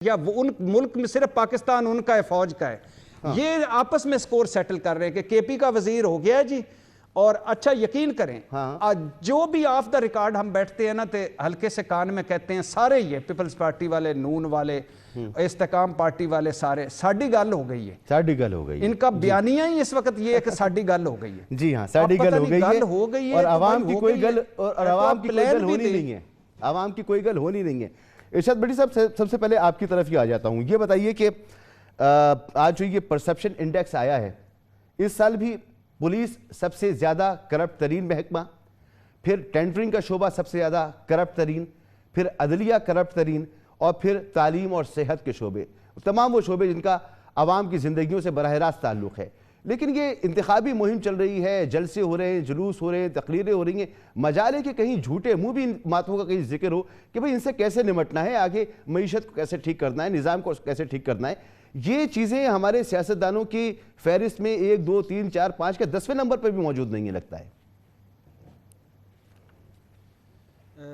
یا وہ ان ملک میں صرف پاکستان ان کا ہے، فوج کا ہے، یہ آپس میں سکور سیٹل کر رہے ہیں کہ کے پی کا وزیر ہو گیا ہے جی. اور اچھا یقین کریں جو بھی آف دا ریکارڈ ہم بیٹھتے ہیں نا تے ہلکے سے کان میں کہتے ہیں سارے یہ پیپلز پارٹی والے، نون والے، استحکام پارٹی والے، سارے ساڑی گل ہو گئی ہے، ساڑی گل ہو گئی ہے. ان کا بیانیہ ہی اس وقت یہ ہے کہ ساڑی گل ہو گئی ہے. جی ہاں، ساڑی گل ہو گئی ہے اور عوام کی کوئی گل ہونی نہیں ہے. عوام کی کوئی گل ہونی نہیں ہے. ارشاد بٹی صاحب، سب سے پہلے آپ کی طرف ہی آ جاتا ہوں. یہ بتائیے کہ آج جو یہ پرسپشن انڈیکس آیا ہے، اس سال بھی پولیس سب سے زیادہ کرپٹ ترین محکمہ، پھر ٹینڈرنگ کا شعبہ سب سے زیادہ کرپٹ ترین، پھر عدلیہ کرپٹ ترین، اور پھر تعلیم اور صحت کے شعبے، تمام وہ شعبے جن کا عوام کی زندگیوں سے براہ راست تعلق ہے. لیکن یہ انتخابی مہم چل رہی ہے، جلسے ہو رہے ہیں، جلوس ہو رہے ہیں، تقریریں ہو رہی ہیں، مجال ہے کہ کہیں جھوٹے منہ بھی ان باتوں کا کہیں ذکر ہو کہ بھئی ان سے کیسے نمٹنا ہے، آگے معیشت کو کیسے ٹھیک کرنا ہے، نظام کو کیسے ٹھیک کرنا ہے. یہ چیزیں ہمارے سیاستدانوں کی فہرست میں 1 2 3 4 5 کے 10ویں نمبر پر بھی موجود نہیں ہے لگتا ہے.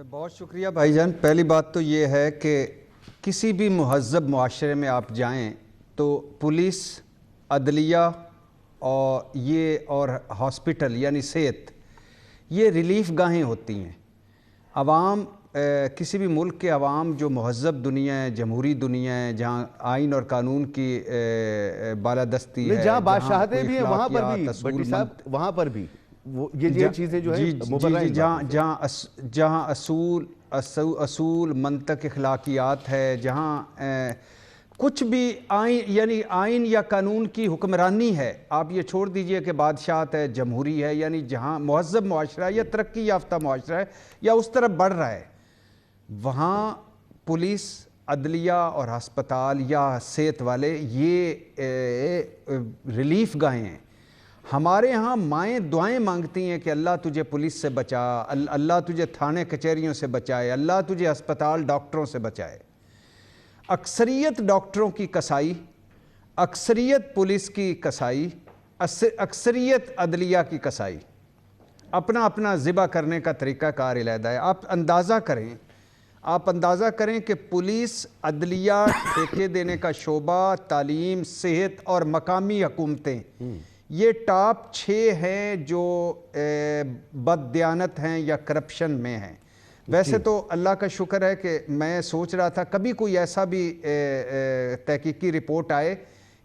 بہت شکریہ بھائی جان. پہلی بات تو یہ ہے کہ کسی بھی مہذب معاشرے میں آپ جائیں تو پولیس، عدلیہ اور ہاسپٹل یعنی صحت، یہ ریلیف گاہیں ہوتی ہیں. عوام، کسی بھی ملک کے عوام جو مہذب دنیا ہے، جمہوری دنیا ہے، جہاں آئین اور قانون کی بالادستی ہے، جہاں بادشاہتیں بھی ہیں، وہاں پر بھی بٹی صاحب، وہاں پر بھی یہ چیزیں جو ہے جہاں اصول منطق اخلاقیات ہے، جہاں کچھ بھی یعنی آئین یا قانون کی حکمرانی ہے. آپ یہ چھوڑ دیجئے کہ بادشاہت ہے، جمہوری ہے، یعنی جہاں مہذب معاشرہ یا ترقی یافتہ معاشرہ ہے یا اس طرف بڑھ رہا ہے، وہاں پولیس، عدلیہ اور ہسپتال یا صحت والے یہ ریلیف گاہیں ہیں. ہمارے ہاں مائیں دعائیں مانگتی ہیں کہ اللہ تجھے پولیس سے بچا، اللہ تجھے تھانے کچہریوں سے بچائے، اللہ تجھے ہسپتال ڈاکٹروں سے بچائے. اکثریت ڈاکٹروں کی کسائی، اکثریت پولیس کی کسائی، اکثریت عدلیہ کی کسائی، اپنا اپنا ذبح کرنے کا طریقہ کار علیحدہ ہے. آپ اندازہ کریں کہ پولیس، عدلیہ، ٹھیکے دینے کا شعبہ، تعلیم، صحت اور مقامی حکومتیں، یہ ٹاپ 6 ہیں جو بددیانت ہیں یا کرپشن میں ہیں. ویسے تو اللہ کا شکر ہے کہ میں سوچ رہا تھا کبھی کوئی ایسا بھی تحقیقی رپورٹ آئے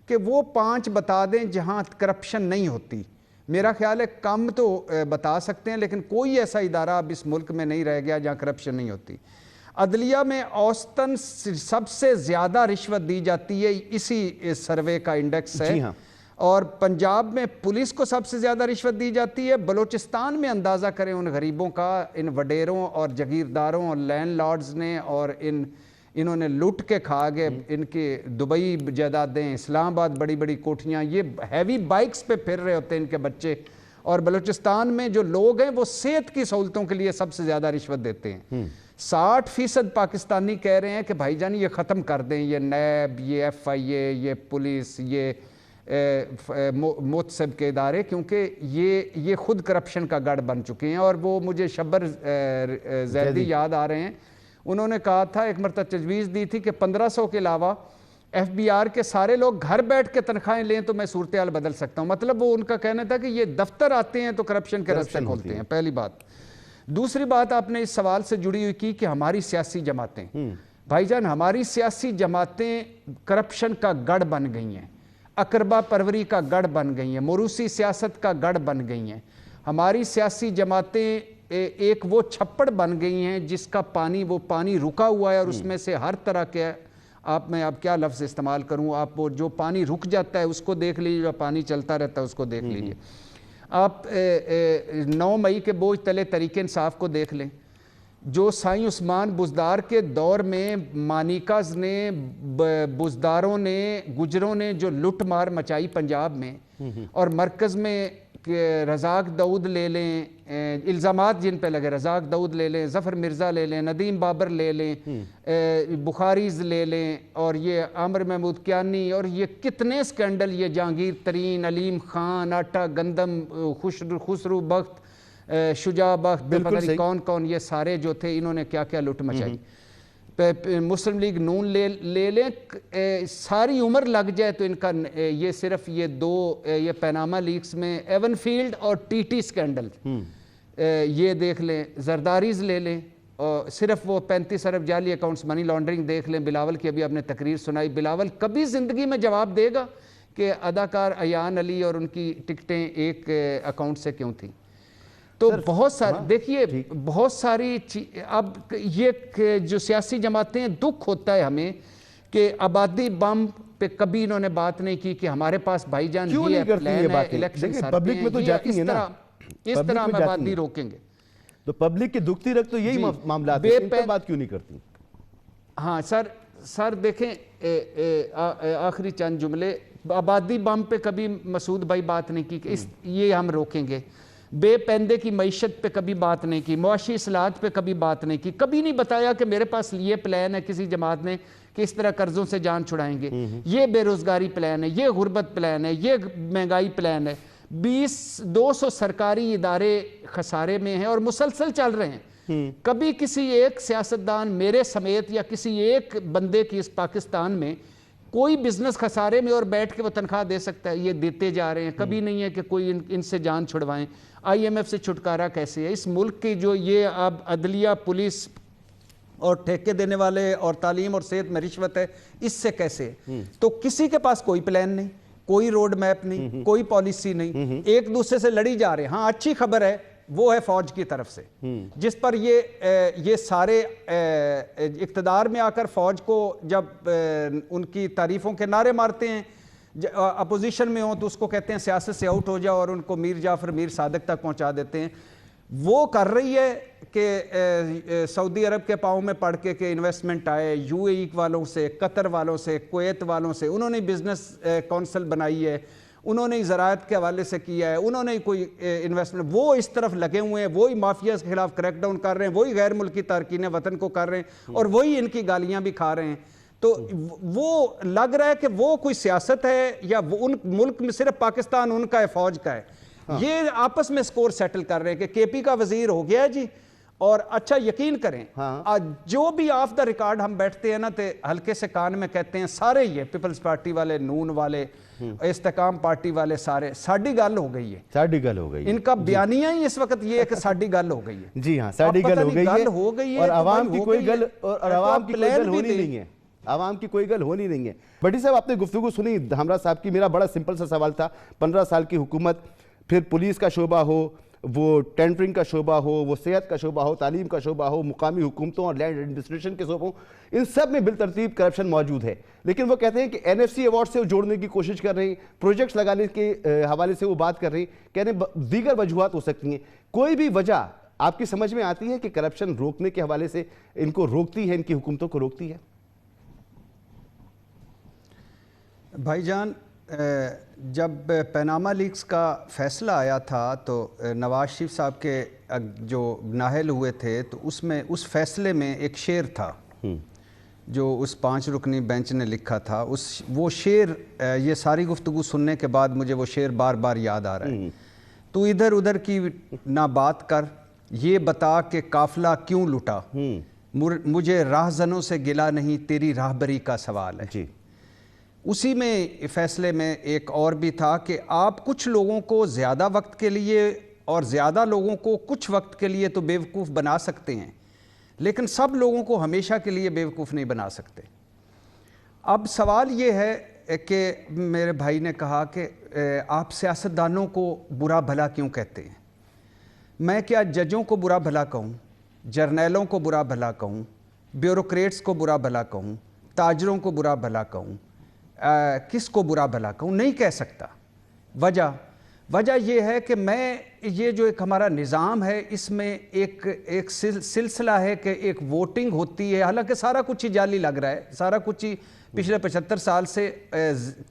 کہ وہ 5 بتا دیں جہاں کرپشن نہیں ہوتی. میرا خیال ہے کم تو بتا سکتے ہیں، لیکن کوئی ایسا ادارہ اب اس ملک میں نہیں رہ گیا جہاں کرپشن نہیں ہوتی. عدلیہ میں اوسطاً سب سے زیادہ رشوت دی جاتی ہے، اسی سروے کا انڈیکس ہے. اور پنجاب میں پولیس کو سب سے زیادہ رشوت دی جاتی ہے. بلوچستان میں اندازہ کریں ان غریبوں کا، ان وڈیروں اور جگیرداروں اور لینڈ لارڈز نے، اور انہوں نے لوٹ کے کھا گئے. ان کے دبئی جائیدادیں، اسلام آباد بڑی بڑی کوٹھیاں، یہ ہیوی بائکس پہ پھر رہے ہوتے ہیں ان کے بچے. اور بلوچستان میں جو لوگ ہیں وہ صحت کی سہولتوں کے لیے سب سے زیادہ رشوت دیتے ہیں. 60% پاکستانی کہہ رہے ہیں کہ بھائی جان یہ ختم کر دیں، یہ نیب، یہ FIA، یہ پولیس، یہ محتسب کے ادارے، کیونکہ یہ خود کرپشن کا گڑھ بن چکے ہیں. اور وہ مجھے شبر زیدی یاد آ رہے ہیں، انہوں نے کہا تھا، ایک مرتبہ تجویز دی تھی کہ 1500 کے علاوہ FBR کے سارے لوگ گھر بیٹھ کے تنخواہیں لیں تو میں صورتحال بدل سکتا ہوں. مطلب وہ ان کا کہنا تھا کہ یہ دفتر آتے ہیں تو کرپشن کے راستے کھولتے ہیں. پہلی بات. دوسری بات آپ نے اس سوال سے جڑی ہوئی کی کہ ہماری سیاسی جماعتیں، بھائی جان ہماری سیاسی جماعتیں کرپشن کا گڑھ بن گئی ہیں، اقربا پروری کا گڑھ بن گئی ہیں، موروثی سیاست کا گڑھ بن گئی ہیں. ہماری سیاسی جماعتیں ایک وہ چھپڑ بن گئی ہیں جس کا پانی رکا ہوا ہے، اور اس میں سے ہر طرح کے میں اب کیا لفظ استعمال کروں، آپ وہ جو پانی رک جاتا ہے اس کو دیکھ لیجیے، جو پانی چلتا رہتا ہے اس کو دیکھ لیجیے. آپ 9 مئی کے بوجھ تلے تحریک انصاف کو دیکھ لیں. جو سائیں عثمان بزدار کے دور میں مانیکاز نے، بزداروں نے، گجروں نے جو لٹ مار مچائی پنجاب میں، اور مرکز میں رزاق داؤد لے لیں، الزامات جن پہ لگے، رزاق داؤد لے لیں، ظفر مرزا لے لیں، ندیم بابر لے لیں، بخاریز لے لیں، اور یہ عامر محمود کیانی، اور یہ کتنے سکینڈل، یہ جہانگیر ترین، علیم خان، آٹا گندم، خسرو بخت، شجاع بخت، پتہ نہیں کون کون، یہ سارے جو تھے انہوں نے کیا کیا لٹ مچائی. مسلم لیگ نون لے لیں، ساری عمر لگ جائے تو ان کا یہ صرف یہ دو یہ پیناما لیکس میں ایون فیلڈ اور ٹی ٹی سکینڈل یہ دیکھ لیں، زرداریز لے لیں، اور صرف وہ 35 ارب جعلی اکاؤنٹس منی لانڈرنگ دیکھ لیں. بلاول کی ابھی آپ نے تقریر سنائی، بلاول کبھی زندگی میں جواب دے گا کہ اداکار ایان علی اور ان کی ٹکٹیں ایک اکاؤنٹ سے کیوں تھیں؟ تو بہت ساری دیکھیے بہت ساری اب یہ جو سیاسی جماعتیں دکھ ہوتا ہے ہمیں کہ آبادی بم پہ کبھی انہوں نے بات نہیں کی کہ ہمارے پاس بھائی جان یہ پلان ہے، الیکشن سرتے ہیں، اس طرح ہم آبادی روکیں گے. تو پبلک کے دکھتی رکھ تو یہی معاملات ہیں، ان پر بات کیوں نہیں کرتی؟ ہاں سر دیکھیں آخری چند جملے، آبادی بم پہ کبھی مسعود بھائی بات نہیں کی کہ یہ ہم روکیں گے، بے پیندے کی معیشت پہ کبھی بات نہیں کی، معاشی اصلاحات پہ کبھی بات نہیں کی، کبھی نہیں بتایا کہ میرے پاس یہ پلان ہے کسی جماعت نے کہ اس طرح قرضوں سے جان چھڑائیں گے، یہ بے روزگاری پلان ہے، یہ غربت پلان ہے، یہ مہنگائی پلان ہے. 200 سرکاری ادارے خسارے میں ہیں اور مسلسل چل رہے ہیں. کبھی کسی ایک سیاستدان میرے سمیت یا کسی ایک بندے کی اس پاکستان میں کوئی بزنس خسارے میں اور بیٹھ کے وہ تنخواہ دے سکتا ہے؟ یہ دیتے جا رہے ہیں. کبھی نہیں ہے کہ کوئی ان سے جان چھڑوائیں. آئی ایم ایف سے چھٹکارا کیسے ہے؟ اس ملک کی جو یہ اب عدلیہ، پولیس اور ٹھیکے دینے والے اور تعلیم اور صحت میں رشوت ہے، اس سے کیسے ہے؟ تو کسی کے پاس کوئی پلان نہیں، کوئی روڈ میپ نہیں، کوئی پالیسی نہیں، ایک دوسرے سے لڑی جا رہے ہیں. ہاں اچھی خبر ہے وہ ہے فوج کی طرف سے، جس پر یہ سارے اقتدار میں آ کر فوج کو جب ان کی تعریفوں کے نعرے مارتے ہیں، اپوزیشن میں ہوں تو اس کو کہتے ہیں سیاست سے آؤٹ ہو جاؤ اور ان کو میر جعفر میر صادق تک پہنچا دیتے ہیں. وہ کر رہی ہے کہ سعودی عرب کے پاؤں میں پڑھ کے کہ انویسٹمنٹ آئے، یو اے ای والوں سے، قطر والوں سے، کویت والوں سے، انہوں نے بزنس کونسل بنائی ہے، انہوں نے زراعت کے حوالے سے کیا ہے، انہوں نے کوئی انویسٹمنٹ، وہ اس طرف لگے ہوئے ہیں، وہی مافیاز کے خلاف کریک ڈاؤن کر رہے ہیں، وہی غیر ملکی تارکین وطن کو کر رہے ہیں اور وہی ان کی گالیاں بھی کھا رہے ہیں. تو وہ لگ رہا ہے کہ وہ کوئی سیاست ہے یا وہ ان ملک میں صرف پاکستان ان کا ہے، فوج کا ہے. یہ آپس میں سکور سیٹل کر رہے ہیں کہ کے پی کا وزیر ہو گیا ہے جی. اور اچھا یقین کریں جو بھی آف دا ریکارڈ ہم بیٹھتے ہیں نا تو ہلکے سے کان میں کہتے ہیں سارے یہ پیپلز پارٹی والے، نون والے، استحکام پارٹی والے، سارے ساڑی گل ہو گئی ہے، ساڑی گل ہو گئی ہے. ان کا بیانیہ ہی اس وقت یہ ہے کہ ساڑی گل ہو گئی ہے. جی ہاں، ساڑی گل ہو گئی ہے اور عوام کی کوئی گل اور عوام کی کوئی گل ہونی نہیں ہے، عوام کی کوئی گل ہونی نہیں ہے. بھٹی صاحب آپ نے گفتگو سنی ہمراہ صاحب کی. میرا بڑا سمپل سا سوال تھا، 15 سال کی حکومت، پھر پولیس کا شعبہ ہو، وہ ٹینڈرنگ کا شعبہ ہو، وہ صحت کا شعبہ ہو، تعلیم کا شعبہ ہو، مقامی حکومتوں اور لینڈ ایڈمنسٹریشن کے شعبوں، ان سب میں بالترتیب کرپشن موجود ہے. لیکن وہ کہتے ہیں کہ این ایف سی ایوارڈ سے جوڑنے کی کوشش کر رہے ہیں، پروجیکٹس لگانے کے حوالے سے وہ بات کر رہے ہیں، کہہ رہے ہیں دیگر وجوہات ہو سکتی ہیں. کوئی بھی وجہ آپ کی سمجھ میں آتی ہے کہ کرپشن روکنے کے حوالے سے ان کو روکتی ہے، ان کی حکومتوں کو روکتی ہے؟ بھائی جان، جب پیناما لیکس کا فیصلہ آیا تھا تو نواز شریف صاحب کے جو نااہل ہوئے تھے تو اس فیصلے میں ایک شعر تھا جو اس 5 رکنی بینچ نے لکھا تھا. وہ شعر یہ ساری گفتگو سننے کے بعد مجھے وہ شعر بار بار یاد آ رہا ہے. تو ادھر ادھر کی نہ بات کر، یہ بتا کہ قافلہ کیوں لٹا، مجھے راہزنوں سے گلہ نہیں، تیری راہبری کا سوال ہے. جی، اسی میں فیصلے میں ایک اور بھی تھا کہ آپ کچھ لوگوں کو زیادہ وقت کے لیے اور زیادہ لوگوں کو کچھ وقت کے لیے تو بیوقوف بنا سکتے ہیں، لیکن سب لوگوں کو ہمیشہ کے لیے بیوقوف نہیں بنا سکتے. اب سوال یہ ہے کہ میرے بھائی نے کہا کہ آپ سیاستدانوں کو برا بھلا کیوں کہتے ہیں؟ میں کیا ججوں کو برا بھلا کہوں، جرنیلوں کو برا بھلا کہوں، بیوروکریٹس کو برا بھلا کہوں، تاجروں کو برا بھلا کہوں، کس کو برا بھلا کہوں؟ نہیں کہہ سکتا. وجہ یہ ہے کہ یہ جو ایک ہمارا نظام ہے اس میں ایک سلسلہ ہے کہ ایک ووٹنگ ہوتی ہے، حالانکہ سارا کچھ ہی جعلی لگ رہا ہے، سارا کچھ ہی پچھلے 75 سال سے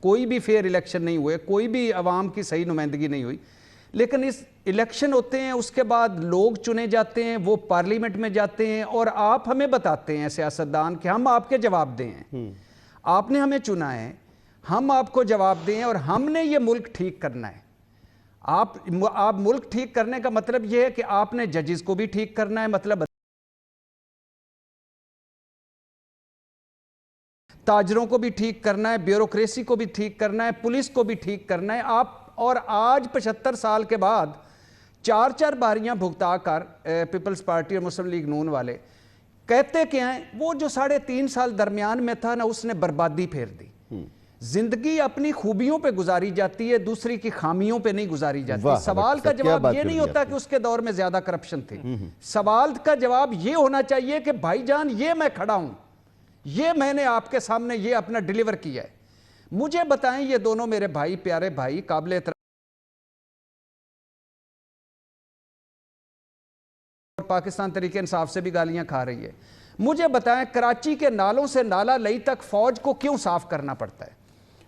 کوئی بھی فیئر الیکشن نہیں ہوئے، کوئی بھی عوام کی صحیح نمائندگی نہیں ہوئی. لیکن اس الیکشن ہوتے ہیں، اس کے بعد لوگ چنے جاتے ہیں، وہ پارلیمنٹ میں جاتے ہیں اور آپ ہمیں بتاتے ہیں سیاستدان کہ ہم آپ کے جواب دیں ہیں، آپ نے ہمیں چنا ہے، ہم آپ کو جواب دیں اور ہم نے یہ ملک ٹھیک کرنا ہے. آپ ملک ٹھیک کرنے کا مطلب یہ ہے کہ آپ نے ججز کو بھی ٹھیک کرنا ہے، مطلب تاجروں کو بھی ٹھیک کرنا ہے, بیوروکریسی کو بھی ٹھیک کرنا ہے, پولیس کو بھی ٹھیک کرنا ہے. آپ اور آج 75 سال کے بعد 4 باریاں بھگتا کر پیپلز پارٹی اور مسلم لیگ نون والے کہتے کیا ہیں, وہ جو 3.5 سال درمیان میں تھا نا, اس نے بربادی پھیر دی. زندگی اپنی خوبیوں پہ گزاری جاتی ہے, دوسری کی خامیوں پہ نہیں گزاری جاتی. سوال کا جواب یہ نہیں ہوتا کہ اس کے دور میں زیادہ کرپشن تھی. سوال کا جواب یہ ہونا چاہیے کہ بھائی جان یہ میں کھڑا ہوں, یہ میں نے آپ کے سامنے یہ اپنا ڈیلیور کیا ہے. مجھے بتائیں, یہ دونوں میرے بھائی, پیارے بھائی, قابل احترام, پاکستان تحریک انصاف سے بھی گالیاں کھا رہی ہے, مجھے بتائیں کراچی کے نالوں سے نالہ لئی تک فوج کو کیوں صاف کرنا پڑتا ہے؟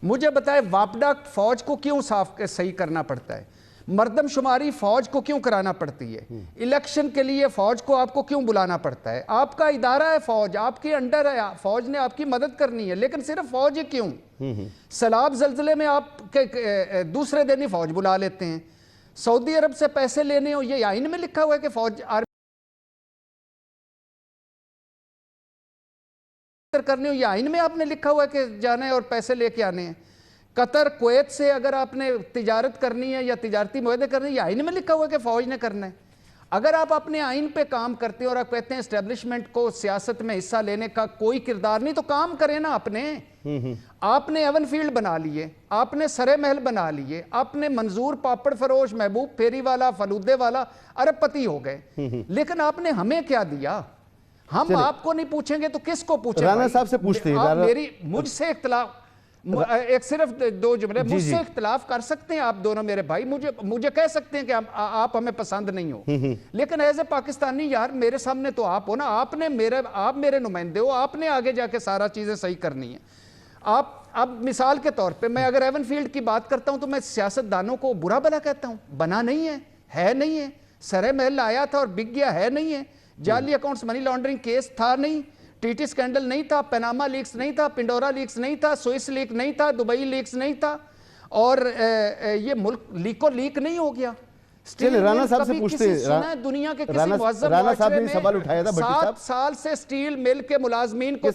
مجھے بتائیں واپڈا فوج کو کیوں صحیح کرنا پڑتا ہے؟ مردم شماری فوج کو کیوں کرانا پڑتی ہے؟ الیکشن کے لیے فوج کو آپ کو کیوں بلانا پڑتا ہے؟ آپ کا ادارہ ہے فوج, آپ کے انڈر ہے, فوج نے آپ کی مدد کرنی ہے, لیکن صرف فوج ہی کیوں؟ سیلاب زلزلے میں آپ دوسرے دن ہی فوج بلا لیتے ہیں. سعودی عرب سے پیسے لینے ہو, یہ آئین میں لکھا ہوا ہے کہ فوج کرنے ہو, یہ آئین میں آپ نے لکھا ہوا ہے کہ جانا ہے اور پیسے لے کے آنے ہیں. قطر کویت سے اگر آپ نے تجارت کرنی ہے یا تجارتی معاہدے کرنے ہیں, یہ آئین میں لکھا ہوا ہے کہ فوج نے کرنا ہے. اگر آپ اپنے آئین پہ کام کرتے ہیں اور آپ کہتے ہیں اسٹیبلشمنٹ کو سیاست میں حصہ لینے کا کوئی کردار نہیں, تو کام کریں نا اپنے. آپ نے ایون فیلڈ بنا لیے, آپ نے سرے محل بنا لیے, آپ نے منظور پاپڑ فروش, محبوب پھیری والا, فلودے والا ارب پتی ہو گئے, لیکن آپ نے ہمیں کیا دیا؟ ہم آپ کو نہیں پوچھیں گے تو کس کو پوچھیں؟ رانا صاحب سے پوچھتے ہیں. مجھ سے اختلاف, ایک صرف 2 جملے, مجھ سے اختلاف کر سکتے ہیں آپ دونوں میرے بھائی, مجھے کہہ سکتے ہیں کہ آپ ہمیں پسند نہیں ہو, لیکن ایز اے پاکستانی یار میرے سامنے تو آپ ہو نا, آپ میرے نمائندے ہو, آپ نے آگے جا کے سارا چیزیں صحیح کرنی ہے. اب مثال کے طور پہ میں اگر ایون فیلڈ کی بات کرتا ہوں تو میں سیاستدانوں کو برا بھلا کہتا ہوں؟ بنا نہیں ہے نہیں ہے. سرے محل آیا تھا اور بک گیا ہے نہیں ہے. جعلی اکاؤنٹس منی لانڈرنگ کیس تھا نہیں, ٹی ٹی سکینڈل نہیں تھا, پیناما لیکس نہیں تھا, پنڈورا لیکس نہیں تھا, سوئس لیک نہیں تھا, دبئی لیکس نہیں تھا, اور یہ ملک لیکو لیک نہیں ہو گیا. رانا صاحب سے پوچھتے ہیں, دنیا کے کسی معظم رانا صاحب نے سوال اٹھایا تھا, 7 سال سے سٹیل مل کے ملازمین کو